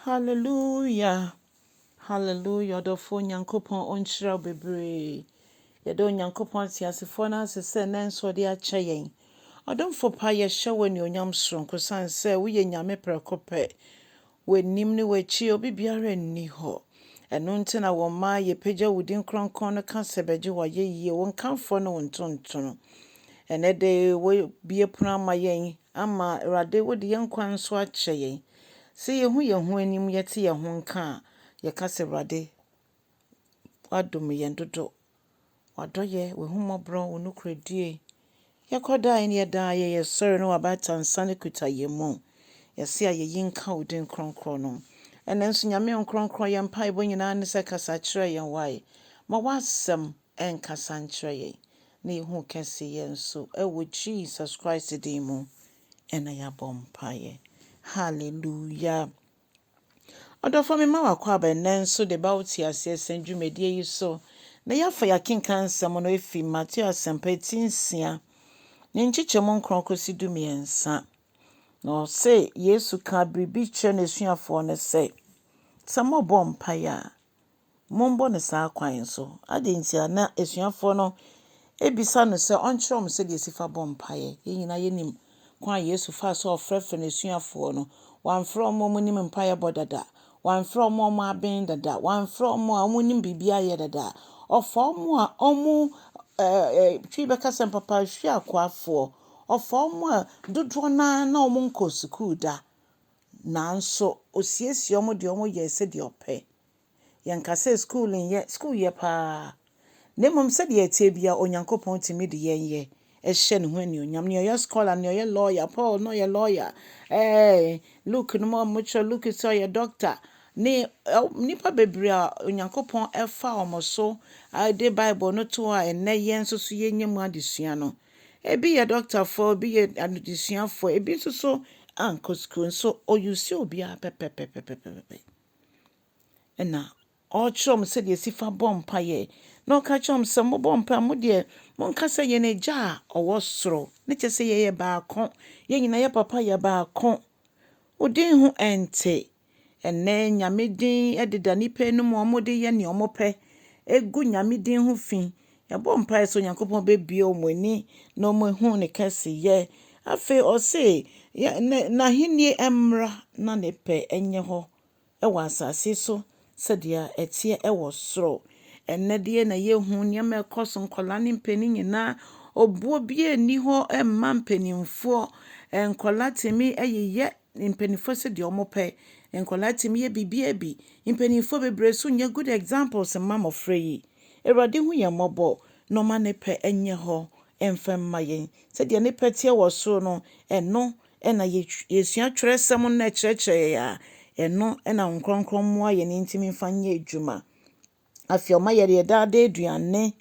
Hallelujah. Hallelujah. Dofo nyankopon onchira bebre. Yedo nyankopon tiasefo na sese nenso de ache yen. Odomfo pa ye hye ni onyam soronko sanse wo ye nyame prekope. Wenim ni wechi obi biara nni ho. Eno nti na wo ma ye pagya wudin kronkron no ka sebeje wo ye yie won kanfo no wontontono. Enede wo bie puna ma yen ama rade wo de yen kwan so ache yen. See yehu anim yete ye ho nka ye ka se rade wadom ye dodo wadoye we humobro wonukredie ye koda ene ye da ye Soro no abatansa ne kuta ye mu ye se ye yinka odin kronkron no enenso nyame kronkron ye mpa ibo nyina ne se kasa kire ye wai ma wasem enkasa nkire ye na ye hu kese ye nso ewo Jesus Christ din mu ena ya bompa ye. Hallelujah. Odofo me ma wakwa ba nenso de bauti ase sendwumedie yi so na yafa yakenkan nsem no efi Mateo asempatinsia ne nchichemo nkronkosi dumiensa no say Yesu ka bribi che na suafo ne say samo bompa ya mombo ne sa kwan so adentia na esuafo no ebisa no se onchrom se de sifa bompa ye nyina yenim kwa Yesu fa so ofrefe ne suafo no wan from mo nim mpa bodada wan from mo aben dada wan from mo amunim bibia ye dada ofo mo a omu twi beka sem papa hwi akwafo ofo mo a dodo na omu nko school da nanso osiesie omu de omu ye se de ope yanka se school ye pa nemom se de etie bia onyankopon timi de yenye ehye ne ho ani onyam ne oya scholar ne oya lawyer Paul no ye lawyer look no mo mucho look so ye doctor ne nipa bebria onyankopon efa omoso ade bible no to a ene yenso so yenyam adesua no ebi ye doctor for bi ye adesua for ebi so ankosko so oyusi obi a pepepepepepe ena ochom se de sifa bompa ye no ka chom se mo bompa mo de mon kasa ye ne ja owo soro ne chese ye ba kon ye nyina ye papa ye ba kon odin hu ente ene nyame din ededa nipa nu mo de ye ne omope egu nyame din hu fin ye bompa so nyankopon be bie omoni no mo hu ne kase ye afi o se na hinie emra na ne pe enye ho e wa asase so sedia etie ewo soro ennede na yehu nyama ekoso nkola ne mpeni nyina obuo bie ni ho emma mpenimfo enkola temi eyeye mpenimfo sedia omope enkola temi ye bibia bi mpenimfo bebresu nya good examples mama free erade hu ye mobo no ma ne pe enye ho emfemma yen sedia ne pe tie wo soro no eno ena yesua twerɛsɛm na kyerɛkyerɛ ya eno ena nkronkron moa ye ne ntimi mfanye adwuma afi oma ye daade aduane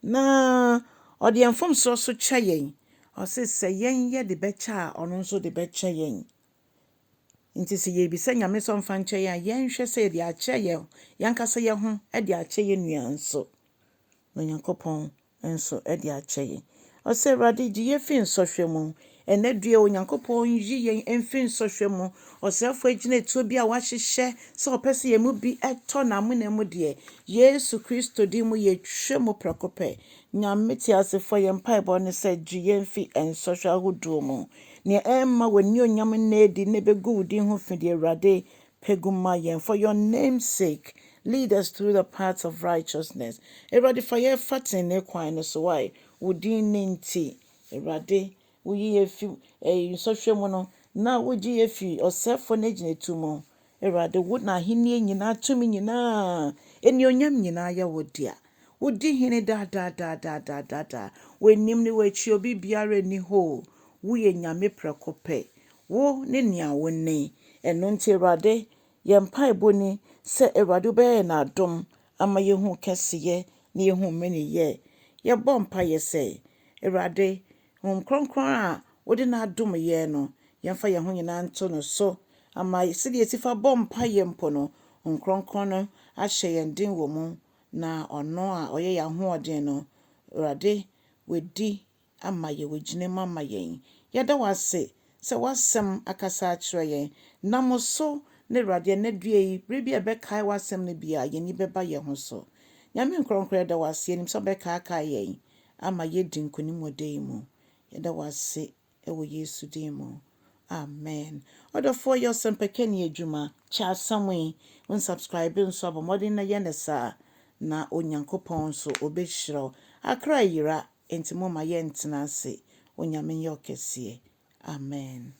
na ode enfom so kya yen o se yen ye de becha ono nso de becha yen nti se ye bi se nyame so mfa nkya yen yen hwe se de akya yen yankasa ye ho e de akya yen nuanso no nyankopon enso e de akya yen o se rade ji ye fi nsohwemu enedue onyankopon yi yen emfi nsohwemu osefo agine tuo bi a wahyehyɛ sɛ opese ye mu bi eto na amunemu de Yesu Kristo di mu ye twemu prekope nyame ti asefo ye mpaebo ne sɛ ji yen fi ensohwa hodo mu ne emma wani onyam na edi ne begu wudi ho fi de rade peguma yen for your name's sake lead us through the paths of righteousness erade for ye fatin ne kwan no so why wudi nti erade wuyi efi nsohwemu no na woji efi osefo na ginetu mu erade wo na henie nyina tumi nyina eni onyam nyina ya wodia wodi hene da wenim ni wechi obi biara ni ho wo ye nyame prekope wo ne nia wo ne eno nti erade ye mpaebo ni se erade be na adom ama ye hu keseye na ye hu meni ye bompa ye se erade kronkron a wode na adom ye no yemfa ye ho nyina nto no so ama sidi esifa bompa ye mpo no kronkron no ahye ye den wo mu na ono a oye ya ho oden no rade wedi ama ye wegine mama yen yeda wase se wasem akasa akire yen namoso ne Awurade na dua yi bere bi a bɛkae w'asɛm no bia yɛni bɛba yɛn ho so. Nyame nkronkron da wase anim sɛ bɛkaakae yɛn ama yɛdi nkonim wɔ da yi mu. Yɛda wase ɛwɔ Yesu din mu. Amen. Ɔdɔfoɔ yɛ ɔsɛmpakani adwuma kyɛ asɛm yi unsubscribe nso abɔ mmɔden na yɛ ne saa na Onyankopɔn nso obɛhyira wo. Akra yira enti moma yɛntena ase. Onyame yɛ ɔkɛseɛ. Amen.